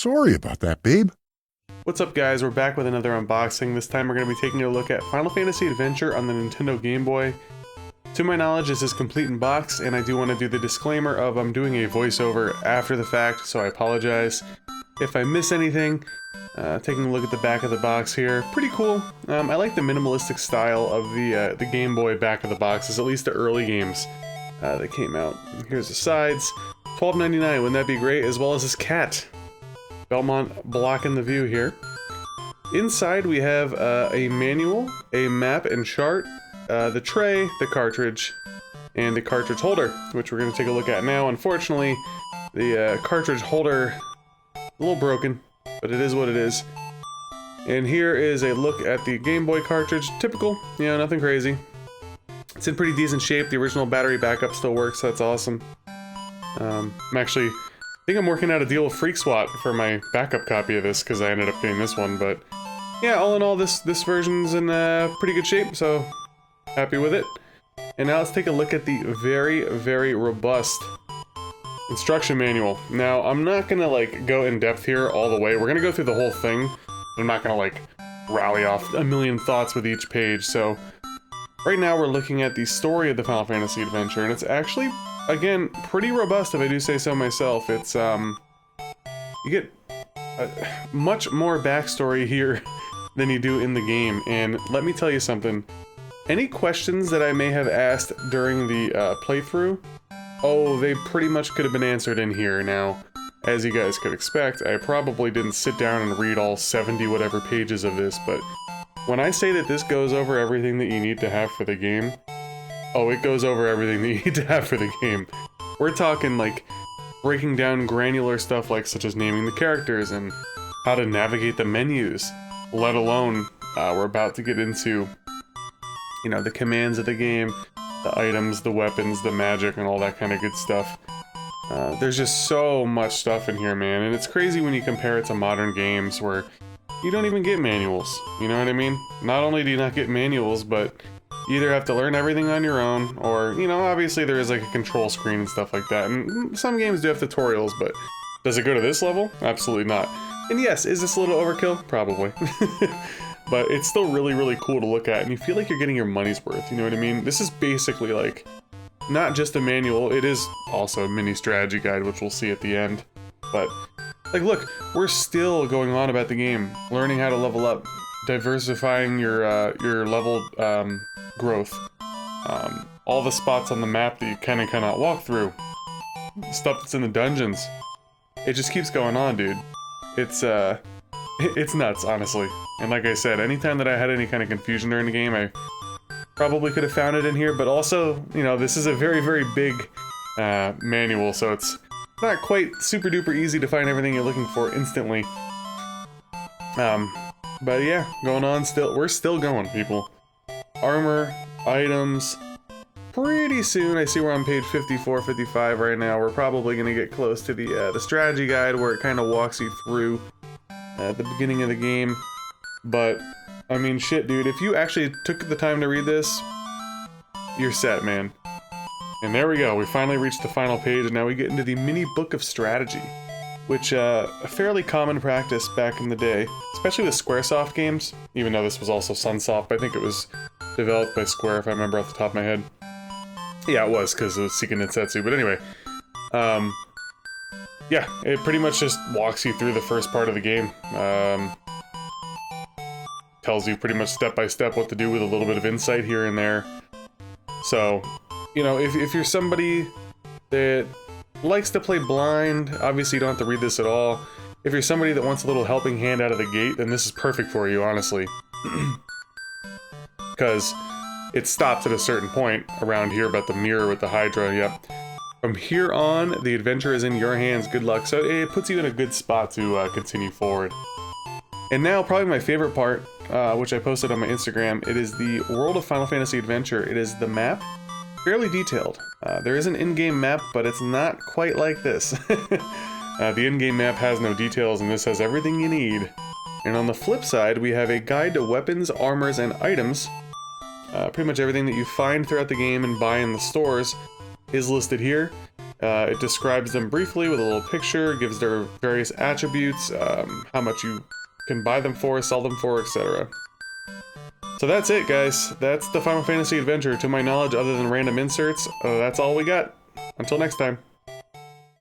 Sorry about that, babe. What's up, guys? We're back with another unboxing. This time we're going to be taking a look at Final Fantasy Adventure on the Nintendo Game Boy. To my knowledge, this is complete in box, and I do want to do the disclaimer of I'm doing a voiceover after the fact, so I apologize if I miss anything. Taking a look at the back of the box here, pretty cool. I like the minimalistic style of the Game Boy back of the boxes, at least the early games that came out. Here's the sides, $12.99. Wouldn't that be great? As well as this cat, Belmont, blocking the view here. Inside we have a manual, a map and chart, the tray, the cartridge, and the cartridge holder, which we're going to take a look at now. Unfortunately, the cartridge holder a little broken, but it is what it is. And here is a look at the Game Boy cartridge. Typical, you know, nothing crazy. It's in pretty decent shape. The original battery backup still works, so that's awesome. I think I'm working out a deal with FreakSwat for my backup copy of this, because I ended up getting this one, but yeah, all in all, this version's in pretty good shape, so happy with it. And now let's take a look at the very, very robust instruction manual. Now, I'm not gonna like go in depth here all the way. We're gonna go through the whole thing. I'm not gonna like rally off a million thoughts with each page. So right now we're looking at the story of the Final Fantasy Adventure, and it's actually, again, pretty robust if I do say so myself. It's you get much more backstory here than you do in the game, and let me tell you something. Any questions that I may have asked during the playthrough, oh, they pretty much could have been answered in here. Now, as you guys could expect, I probably didn't sit down and read all 70 whatever pages of this, but when I say that this goes over everything that you need to have for the game, oh, it goes over everything that you need to have for the game. We're talking like breaking down granular stuff like such as naming the characters and how to navigate the menus, let alone we're about to get into, you know, the commands of the game, the items, the weapons, the magic, and all that kind of good stuff. There's just so much stuff in here, man, and it's crazy when you compare it to modern games where you don't even get manuals, you know what I mean? Not only do you not get manuals, but you either have to learn everything on your own, or, you know, obviously there is like a control screen and stuff like that, and some games do have tutorials, but does it go to this level? Absolutely not. And yes, is this a little overkill? Probably. But it's still really, really cool to look at, and you feel like you're getting your money's worth, you know what I mean? This is basically like, not just a manual, it is also a mini strategy guide, which we'll see at the end. But, like, look, we're still going on about the game, learning how to level up, diversifying your level growth, all the spots on the map that you can and cannot walk through, stuff that's in the dungeons. It just keeps going on, dude. It's nuts, honestly. And like I said, anytime that I had any kind of confusion during the game, I probably could have found it in here, but also, you know, this is a very, very big manual, so it's not quite super duper easy to find everything you're looking for instantly. But yeah, going on still. We're still going, people. Armor, items. Pretty soon, I see we're on page 54, 55 right now. We're probably going to get close to the strategy guide where it kind of walks you through at the beginning of the game. But, I mean, shit, dude, if you actually took the time to read this, you're set, man. And there we go, we finally reached the final page, and now we get into the mini book of strategy, which, a fairly common practice back in the day, especially with Squaresoft games, even though this was also Sunsoft. I think it was developed by Square, if I remember off the top of my head. Yeah, it was, because it was Seiken Densetsu, but anyway, yeah, it pretty much just walks you through the first part of the game. Tells you pretty much step by step what to do with a little bit of insight here and there. So, you know, if you're somebody that likes to play blind, obviously you don't have to read this at all. If you're somebody that wants a little helping hand out of the gate, then this is perfect for you, honestly. Because it stops at a certain point around here about the mirror with the Hydra, yep. From here on, the adventure is in your hands, good luck. So it puts you in a good spot to continue forward. And now, probably my favorite part, which I posted on my Instagram, it is the World of Final Fantasy Adventure. It is the map, fairly detailed. There is an in-game map, but it's not quite like this. The in-game map has no details, and this has everything you need. And on the flip side, we have a guide to weapons, armors, and items. Pretty much everything that you find throughout the game and buy in the stores is listed here. It describes them briefly with a little picture, gives their various attributes, how much you can buy them for, sell them for, etc. So that's it, guys. That's the Final Fantasy Adventure. To my knowledge, other than random inserts, that's all we got. Until next time.